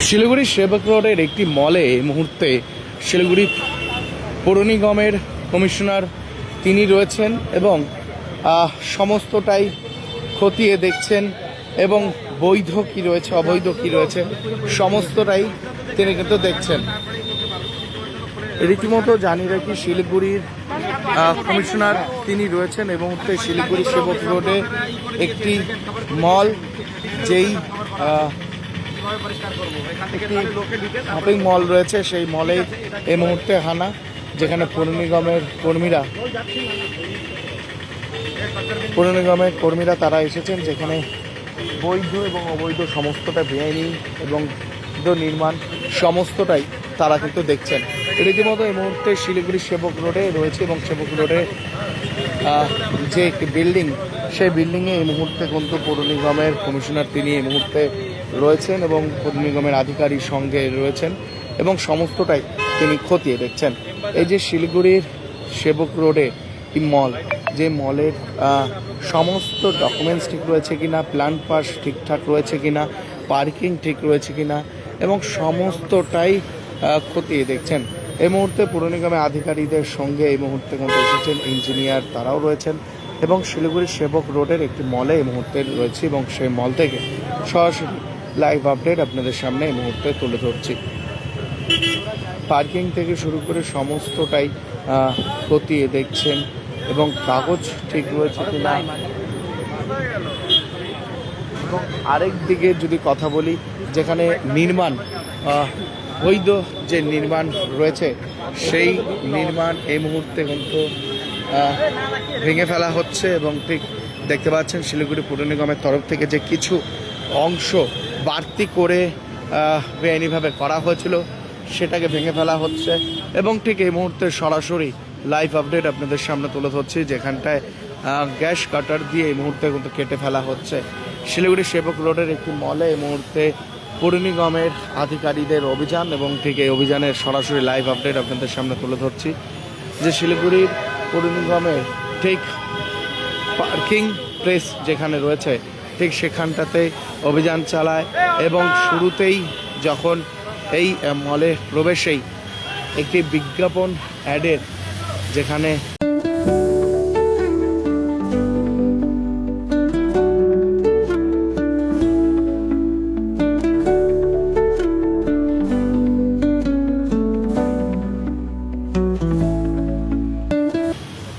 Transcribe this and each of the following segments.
শিলিগুড়ি সেবক রোডের একটি মলে এই মুহূর্তে শিলিগুড়ি পৌর নিগমের কমিশনার তিনি রয়েছেন এবং সমস্তটাই খতিয়ে দেখছেন এবং বৈধ কি রয়েছে অবৈধ কি রয়েছে সমস্তটাই তিনি কিন্তু দেখছেন। রীতিমতো জানিয়ে রাখি শিলিগুড়ির কমিশনার তিনি রয়েছেন এই মুহূর্তে শিলিগুড়ি সেবক রোডে একটি মল যেই শপিং মল রয়েছে সেই মলে এই মুহূর্তে হানা, যেখানে পৌর নিগমের কর্মীরা তারা এসেছেন, যেখানে বৈধ এবং অবৈধ সমস্তটা বেআইনি এবং নির্মাণ সমস্তটাই তারা কিন্তু দেখছেন। রীতিমতো এই মুহূর্তে শিলিগুড়ি সেবক রোডে রয়েছে এবং সেবক রোডে যে একটি বিল্ডিং সেই বিল্ডিংয়ে এই মুহূর্তে কিন্তু পৌর নিগমের কমিশনার তিনি এই মুহূর্তে রয়েছেন এবং পৌর নিগমের আধিকারিক সঙ্গে রয়েছেন এবং সমস্তটাই তিনি খতিয়ে দেখছেন। এই যে শিলিগুড়ির সেবক রোডে একটি মল, যে মলের সমস্ত ডকুমেন্টস ঠিক রয়েছে কিনা, প্ল্যান পাস ঠিকঠাক রয়েছে কিনা, পার্কিং ঠিক রয়েছে কিনা এবং সমস্তটাই খতিয়ে দেখছেন। এই মুহূর্তে পৌর নিগমের আধিকারিকদের সঙ্গে এই মুহূর্তে কিন্তু এসেছেন ইঞ্জিনিয়ার, তারাও রয়েছেন এবং শিলিগুড়ির সেবক রোডের একটি মলে এই মুহূর্তে রয়েছে এবং সেই মল থেকে সরাসরি লাইভ আপডেট আপনাদের সামনে এই মুহূর্তে তুলে ধরছি। পার্কিং থেকে শুরু করে সমস্তটাই খতিয়ে দেখছেন এবং কাগজ ঠিক রয়েছে কিনা। এবং আরেক দিকে যদি কথা বলি, যেখানে নির্মাণ বৈধ যে নির্মাণ রয়েছে সেই নির্মাণ এই মুহূর্তে কিন্তু ভেঙে ফেলা হচ্ছে এবং ঠিক দেখতে পাচ্ছেন শিলিগুড়ি পৌর নিগমের তরফ থেকে যে কিছু অংশ বাড়তি করে বেআইনিভাবে করা হয়েছিল সেটাকে ভেঙে ফেলা হচ্ছে এবং ঠিক এই মুহূর্তে সরাসরি লাইভ আপডেট আপনাদের সামনে তুলে ধরছি, যেখানটায় গ্যাস কাটার দিয়ে এই মুহূর্তে কিন্তু কেটে ফেলা হচ্ছে। শিলিগুড়ি সেবক রোডের একটি মলে এই মুহূর্তে পৌর নিগমের আধিকারিকদের অভিযান এবং ঠিক এই অভিযানের সরাসরি লাইভ আপডেট আপনাদের সামনে তুলে ধরছি, যে শিলিগুড়ির পৌর নিগমের ঠিক পার্কিং প্লেস যেখানে রয়েছে ঠিক সেখানটাতে অভিযান চালায় এবং শুরুতেই যখন এই মলে প্রবেশেই একটি বিজ্ঞাপন অ্যাডের যেখানে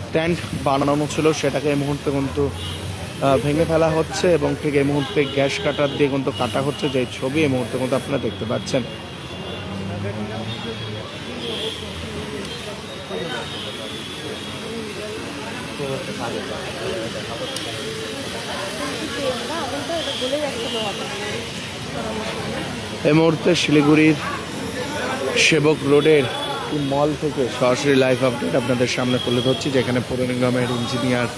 স্ট্যান্ড বানানো ছিল সেটাকে এই মুহূর্তে কিন্তু ভেঙে ফেলা হচ্ছে এবং ঠিক এই মুহূর্তে গ্যাস কাটার দিয়ে কিন্তু কাটা হচ্ছে, যে ছবি এই মুহূর্তে কিন্তু আপনারা দেখতে পাচ্ছেন। এই মুহূর্তে শিলিগুড়ির সেবক রোডের মল থেকে সরাসরি লাইভ আপডেট আপনাদের সামনে তুলে ধরছি, যেখানে পৌর নিগমের ইঞ্জিনিয়ার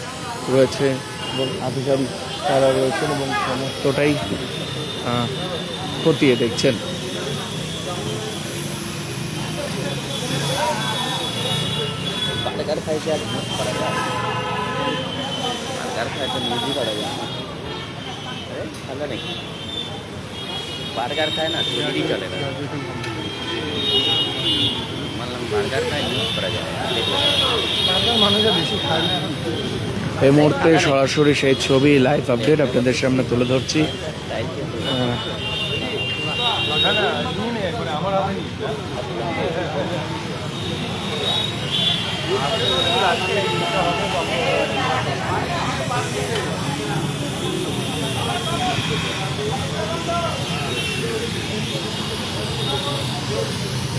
রয়েছে এবং আধিকারিক তারা রয়েছেন এবং সমস্তটাই খতিয়ে দেখছেন। বার্গার খায় না, চুরি চলে না, বার্গার খায় ইউজ করা যায়, মানুষরা বেশি খায় না। এই মুহূর্তে সরাসরি সেই ছবি লাইভ আপডেট আপনাদের সামনে তুলে ধরছি।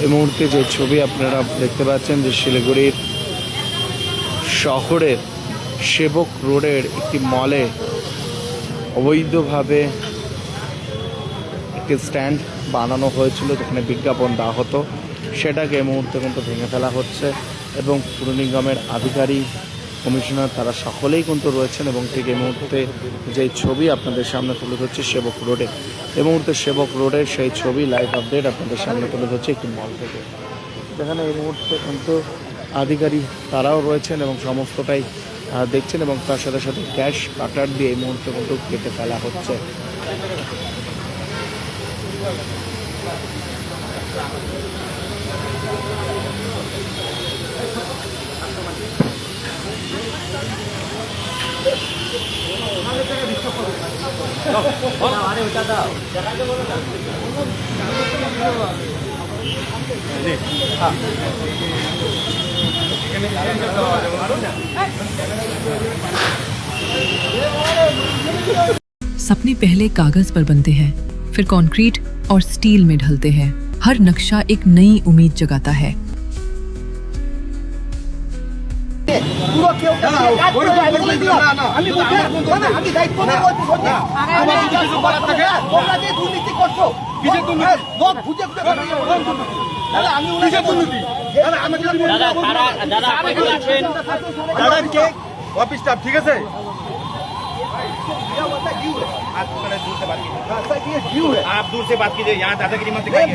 এই মুহূর্তে যে ছবি আপনারা দেখতে পাচ্ছেন, যে শিলিগুড়ির শহরের সেবক রোডের একটি মলে অবৈধভাবে একটি স্ট্যান্ড বানানো হয়েছিল যেখানে বিজ্ঞাপন দেওয়া হতো, সেটাকে এই মুহূর্তে কিন্তু ভেঙে ফেলা হচ্ছে এবং পৌর নিগমের আধিকারিক কমিশনার তারা সকলেই কিন্তু রয়েছেন এবং ঠিক এই মুহূর্তে যেই ছবি আপনাদের সামনে তুলে ধরছি সেবক রোডে, এই মুহূর্তে সেবক রোডের সেই ছবি লাইভ আপডেট আপনাদের সামনে তুলে ধরছি একটি মল থেকে, যেখানে এই মুহূর্তে কিন্তু আধিকারিক তারাও রয়েছেন এবং সমস্তটাই দেখছেন এবং তার সাথে সাথে গ্যাস কাটার দিয়ে এই মুহূর্তে কিন্তু কেটে ফেলা হচ্ছে। सपने पहले कागज पर बनते हैं, फिर कंक्रीट और स्टील में ढलते हैं। हर नक्शा एक नई उम्मीद जगाता है। ऑफिस स्टाफ ठीक है आप दूर से बात कीजिए यहाँ दादागिरी मत दिखाइए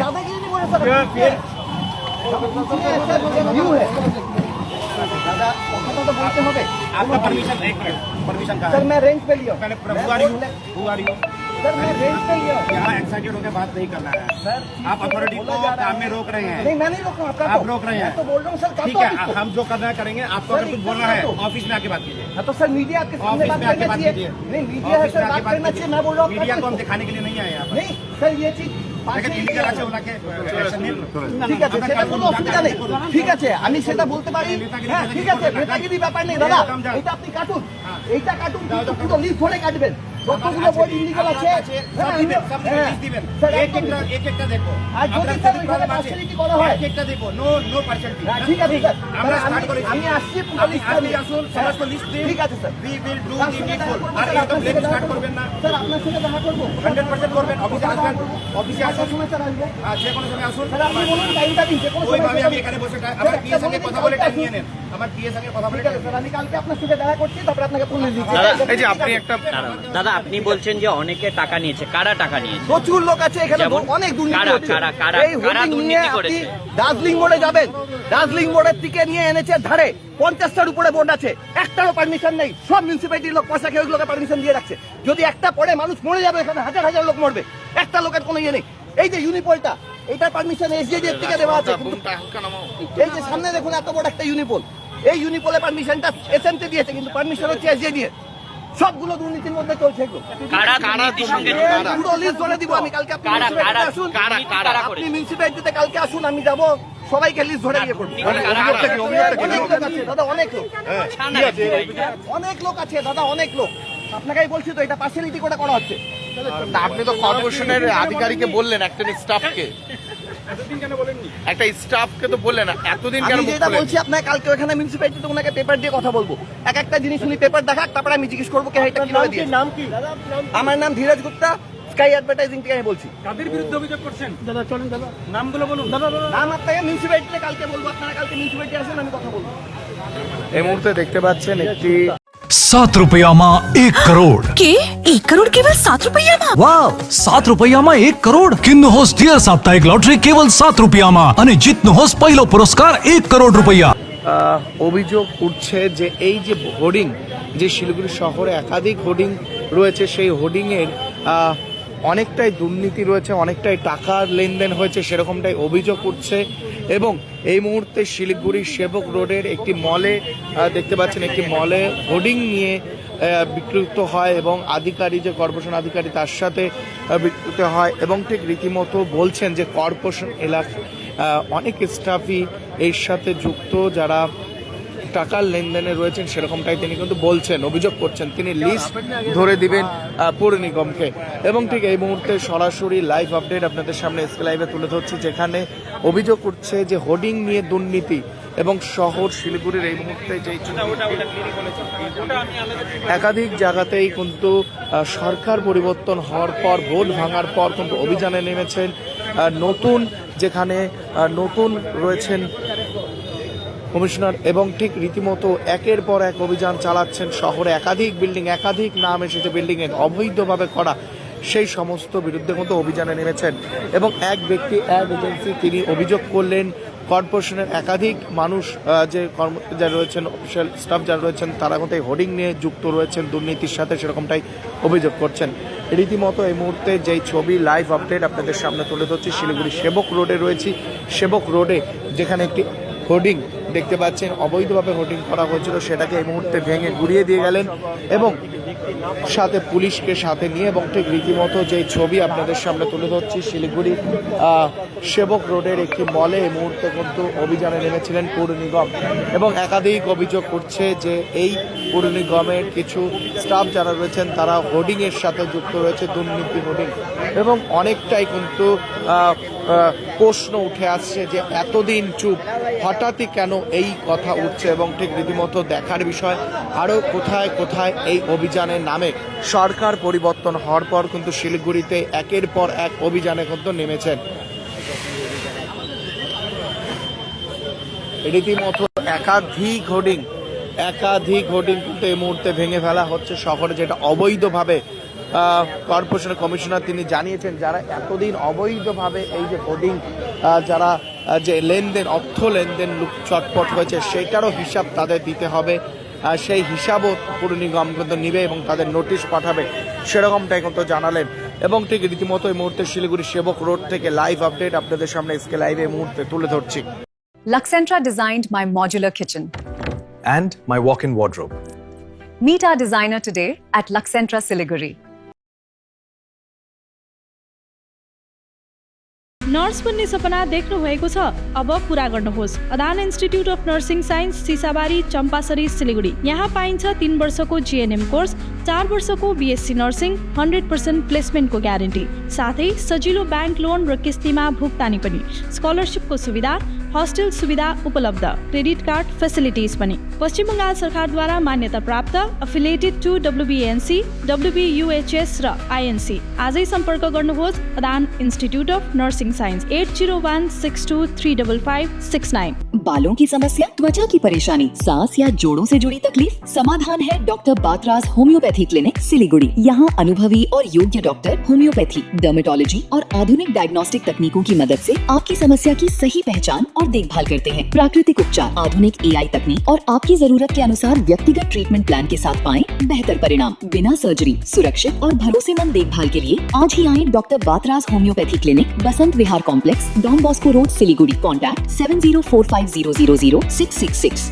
दादा কথা তো বলতে হবে आपका परमिशन एक मिनट परमिशन कहाँ सर है? मैं रेंट पे लिया मैंने हु आर यू सर मैं रेंट पे लिया यहाँ एक्साइटेड होकर बात नहीं करना है सर आप अथॉरिटी को काम में रोक रहे हैं नहीं मैं नहीं रोक रहा हूँ आपका आप रोक रहे हैं। मैं तो बोल रहा हूँ सर ठीक है हम जो करना है करेंगे आपको अगर कुछ बोलना है ऑफिस में आके बात कीजिए हाँ तो सर मीडिया आपके सामने ऑफिस बात में आके करना बात चाहिए कीजिए नहीं मीडिया है ऑफिस में सर आके बात करना चाहिए मैं बोल रहा हूँ मीडिया को हम दिखाने के लिए नहीं आए यहाँ पर नहीं सर ये चीज लेकिन इलीगल আছে ওনাকে অ্যাকশন নিন ঠিক আছে সেটা কোনো অসুবিধা নেই ঠিক আছে আমি সেটা বলতে পারি হ্যাঁ ঠিক আছে নেতাগিরি ব্যাপার নেই দাদা এটা আপনি কাটুন এইটা কাটুন কিন্তু পুরো লিস্ট ধরে কাটবেন যতগুলো বোর্ড ইলিগাল আছে সব দিবেন সব লিস্ট দিবেন এক একটা দেখো আর যদি স্যার ওইখানে পার্সেলিটি করা হয় এক একটা দেখো নো নো পার্সেলিটি ঠিক আছে স্যার আমরা স্টার্ট করেছি আমি আসছি পুরো লিস্ট আপনি আসুন সমস্ত লিস্ট দিন ঠিক আছে sir we will do the needful আর একদম ব্লেম স্টার্ট করবেন না স্যার আপনার সাথে দেখা করবো 100% করবেন অফিসে আসবেন অফিসে আসার আসুন সময় স্যার আসবো যে কোনো সময় আসুন স্যার আপনি বলুন টাইমটা দিন যে কোনো সময় ওইভাবে আমি এখানে বসে আমার পিএর সঙ্গে কথা বলে টাইম নিয়ে নেন আমার পিএর সঙ্গে কথা বলে ঠিক আছে স্যার আমি কালকে আপনার সাথে দেখা করছি তারপরে আপনাকে পুলিশ দিচ্ছি এই যে আপনি একটা দাদা আপনি বলছেন যে অনেকে টাকা নিয়েছে, কারা টাকা নিয়েছে? প্রচুর লোক আছে এখানে যেমন? অনেক দুর্নীতি কারা- হচ্ছে। কারা- কারা- এই কারা হোর্ডিং দুর্নীতি নিয়ে আপনি করেছে? দার্জিলিং মোড়ে যাবেন দার্জিলিং মোড়ের থেকে নিয়ে এনেছে ধারে 50টার উপরে বোর্ড আছে একটারও পারমিশন নেই সব মিউনিসিপ্যালিটির লোক পয়সা খেয়ে ওইগুলোকে পারমিশন দিয়ে রাখছে যদি একটা পড়ে মানুষ মরে যাবে এখানে হাজার হাজার লোক মরবে একটা লোকের কোনো ইয়ে নেই এই যে ইউনিপোলটা এটার পারমিশন এসডিজি এর থেকে দেওয়া আছে কিন্তু এই যে সামনে দেখুন এত বড় একটা ইউনিপোল এই ইউনিপোলে পারমিশনটা এসএমতে দিয়েছে কিন্তু পারমিশন হচ্ছে এসডিজি এর সবগুলো দুর্নীতির মধ্যে চলছে এগুলো কারা দুর্নীতির সঙ্গে যুক্ত? পুরো লিস্ট ধরে দিব আমি কালকে আপনি কারা- municipality কারা- আসুন কারা- কারা আপনি করেছে? মিউনিসিপ্যালিটিতে কালকে আসুন আমি যাব সবাইকে লিস্ট ধরে ইয়ে করবো কারা- কারা- অনেক লোক আছে দাদা অনেক লোক অনেক লোক আছে দাদা অনেক লোক আপনাকেই বলছি তো এটা পার্সিয়ালিটি করে করা হচ্ছে তা আপনি তো কর্পোরেশনের আধিকারিককে বললেন একটা স্টাফকে একটা স্টাফকে তো বললেন না এতদিন কেন আমি মুখ যেটা খোলেন? বলছি আপনাকে কালকে ওখানে মিউনিসিপ্যালিটিতে ওনাকে পেপার দিয়ে কথা বলবো এক একটা জিনিস উনি পেপার দেখাক তারপরে আমি জিজ্ঞেস করবো কে এটা কিভাবে দিয়ে নাম কি আমার নাম ধীরজ গুপ্তা স্কাই অ্যাডভার্টাইজিং থেকে আমি বলছি কাদের বিরুদ্ধে অভিযোগ করছেন দাদা চলেন দাদা নামগুলো বলুন দাদা নাম আপনাকে মিউনিসিপ্যালিটিতে কালকে বলবো আপনারা কালকে মিউনিসিপ্যালিটি আসুন আমি কথা বলবো এই মুহূর্তে দেখতে পাচ্ছেন একটি ₹7 માં 1 કરોડ के 1 करोड़ केवल 7 रुपया में? વાવ ₹7 માં 1 કરોડ કિન્નું હોસ ડિયર સાપ્તાહિક લોટરી કેવલ ₹7 માં અને જીતનું હોસ પહેલો પુરસ્કાર 1 કરોડ રૂપિયા অভিযোগ উঠছে যে এই যে হোর্ডিং যে শিলিগুড়ি শহরে একাধিক হোর্ডিং রয়েছে সেই হোর্ডিংয়ের অনেকটাই দুর্নীতি রয়েছে অনেকটাই টাকার লেনদেন হয়েছে সেরকমটাই অভিযোগ উঠছে এবং এই মুহূর্তে শিলিগুড়ি সেবক রোডের একটি মলে দেখতে পাচ্ছেন একটি মলে হোর্ডিং নিয়ে বিকৃত হয় এবং আধিকারিক যে কর্পোরেশন আধিকারিক তার সাথে বিকৃত হয় এবং ঠিক রীতিমতো বলছেন যে কর্পোরেশন এলাকা অনেক স্টাফই এর সাথে যুক্ত যারা টাকার লেনদেনে রয়েছেন সেরকমটাই তিনি কিন্তু বলছেন অভিযোগ করছেন তিনি লিস্ট ধরে দিবেন পৌর নিগমকে এবং ঠিক এই মুহূর্তে সরাসরি লাইভ আপডেট আপনাদের সামনে এসকে লাইভে তুলে ধরছি যেখানে অভিযোগ উঠছে যে হোর্ডিং নিয়ে দুর্নীতি এবং শহর শিলিগুড়ির এই মুহূর্তে যে একাধিক জায়গাতেই কিন্তু সরকার পরিবর্তন হওয়ার পর ভোট ভাঙার পর কিন্তু অভিযানে নেমেছেন নতুন যেখানে নতুন রয়েছেন কমিশনার এবং ঠিক রীতিমতো একের পর এক অভিযান চালাচ্ছেন শহরে একাধিক বিল্ডিং একাধিক নাম এসেছে বিল্ডিংয়ে অবৈধভাবে করা সেই সমস্ত বিরুদ্ধে কিন্তু অভিযানে নেমেছেন এবং এক ব্যক্তি এক এজেন্সি তিনি অভিযোগ করলেন কর্পোরেশনের একাধিক মানুষ যে কর্মচারী যারা রয়েছেন, অফিসিয়াল স্টাফ যারা রয়েছেন, তারা কিন্তু এই হোর্ডিং নিয়ে যুক্ত রয়েছেন, দুর্নীতির সাথে সেরকমটাই অভিযোগ করছেন। রীতিমতো এই মুহূর্তে যেই ছবি লাইভ আপডেট আপনাদের সামনে তুলে ধরছি, শিলিগুড়ি সেবক রোডে রয়েছি। সেবক রোডে যেখানে একটি হোর্ডিং দেখতে পাচ্ছেন অবৈধভাবে হোর্ডিং করা হয়েছিল, সেটাকে এই মুহূর্তে ভেঙে গুড়িয়ে দিয়ে গেলেন এবং সাথে পুলিশকে সাথে নিয়ে, এবং ঠিক রীতিমতো যেই ছবি আপনাদের সামনে তুলে ধরছি, শিলিগুড়ি সেবক রোডের একটি মলে এই মুহূর্তে কিন্তু অভিযানে নেমেছিলেন পৌর নিগম এবং একাধিক অভিযোগ করছে যে এই পৌর নিগমের কিছু স্টাফ যারা রয়েছেন তারা হোর্ডিংয়ের সাথে যুক্ত রয়েছে, দুর্নীতি হোর্ডিং, এবং অনেকটাই কিন্তু প্রশ্ন উঠে আসছে যে এতদিন চুপ, হঠাৎই কেন এই কথা উঠছে, এবং ঠিক রীতিমতো দেখার বিষয় আরও কোথায় কোথায় এই অভিযানের নামে সরকার পরিবর্তন হওয়ার পর কিন্তু শিলিগুড়িতে একের পর এক অভিযানে কিন্তু নেমেছেন। রীতিমতো একাধিক হোর্ডিং কিন্তু এই মুহূর্তে ভেঙে ফেলা হচ্ছে শহরে, যেটা অবৈধভাবে কর্পোরেশনের কমিশনার তিনি জানিয়েছেন যারা এতদিন অবৈধভাবে এই যে হোর্ডিং যারা যে লেনদেন, অর্থ লেনদেন চটপট হয়েছে, সেইটারও হিসাব তাদের দিতে হবে। সেই হিসাবও পৌর নিগম কিন্তু নিবে এবং তাদের নোটিশ পাঠাবে, সেরকমটাই কিন্তু জানালেন। এবং ঠিক রীতিমতো এই মুহূর্তে শিলিগুড়ি সেবক রোড থেকে লাইভ আপডেট আপনাদের সামনে এসকে লাইভে এই মুহূর্তে তুলে ধরছি। Luxentra designed my modular kitchen. and my walk-in wardrobe. Meet our designer today at Luxentra Siliguri. Nurse बन्ने सपना देख्नु भएको छ? अब पूरा गर्नुहोस्। अदान institute of nursing science, Sisabari, Champasari, Siliguri. यहाँ पाइन्छ 3 वर्षको जीएनएम कोर्स, 4 वर्षको बीएससी नर्सिङ, 100% प्लेसमेन्टको ग्यारेन्टी, साथै सजिलो ब्याङ्क लोन र किस्तीमा भुक्तानी पनि, स्कलरसिपको सुविधा, हस्टेल सुविधा उपलब्ध, क्रेडिट कार्ड फेसिलिटिज पनि। पश्चिम बङ्गाल सरकारद्वारा मान्यता प्राप्त, एफिलिएटेड टु WBNC, WBUHS र INC। आजै सम्पर्क गर्नुहोस् अदान इन्स्टिट्युट अफ नर्सिङ साइन्स, 8016235569। बालों की समस्या, त्वचा की परेशानी, सांस या जोड़ों से जुड़ी तकलीफ, समाधान है doctor Batraj homeopathy clinic Siliguri. यहाँ अनुभवी और योग्य डॉक्टर होम्योपैथी, डर्मेटोलॉजी और आधुनिक डायग्नोस्टिक तकनीकों की मदद से आपकी समस्या की सही पहचान और देखभाल करते हैं। प्राकृतिक उपचार, आधुनिक AI तकनीक और आपकी जरूरत के अनुसार व्यक्तिगत ट्रीटमेंट प्लान के साथ पाएं बेहतर परिणाम, बिना सर्जरी, सुरक्षित और भरोसेमंद देखभाल के लिए आज ही आए doctor Batraj homeopathy clinic, Basant Vihar complex, Don Bosco road, Siliguri. Contact 7045000666।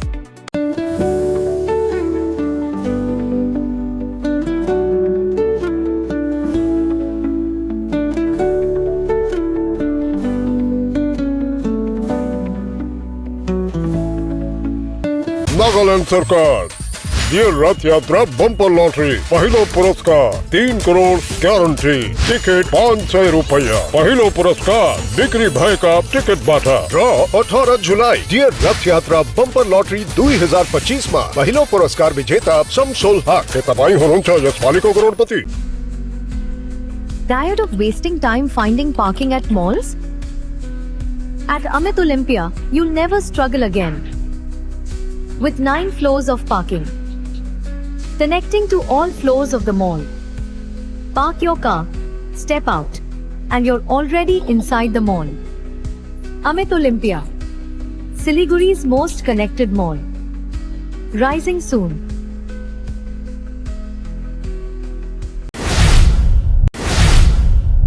Nagaland सरकार ये रथ यात्रा बम्पर लॉटरी, पहिलो पुरस्कार 3 करोड़ ग्यारंटी, टिकट 500 रुपया, पहिलो पुरस्कार बिक्री भएका टिकटबाट। ड्र 18 जुलाई डियर रथ यात्रा बम्पर लॉटरी 2025 मा पहिलो पुरस्कार विजेता शमसुल हक। के तपाईं हुनुहुन्छ यसपालिको करोडपति? Tired of wasting time finding parking at malls? At Amit Olympia, you'll never struggle again. With 9 floors of parking, connecting to all floors of the mall. Park your car, step out, and you're already inside the mall. Amit Olympia, Siliguri's most connected mall. Rising soon.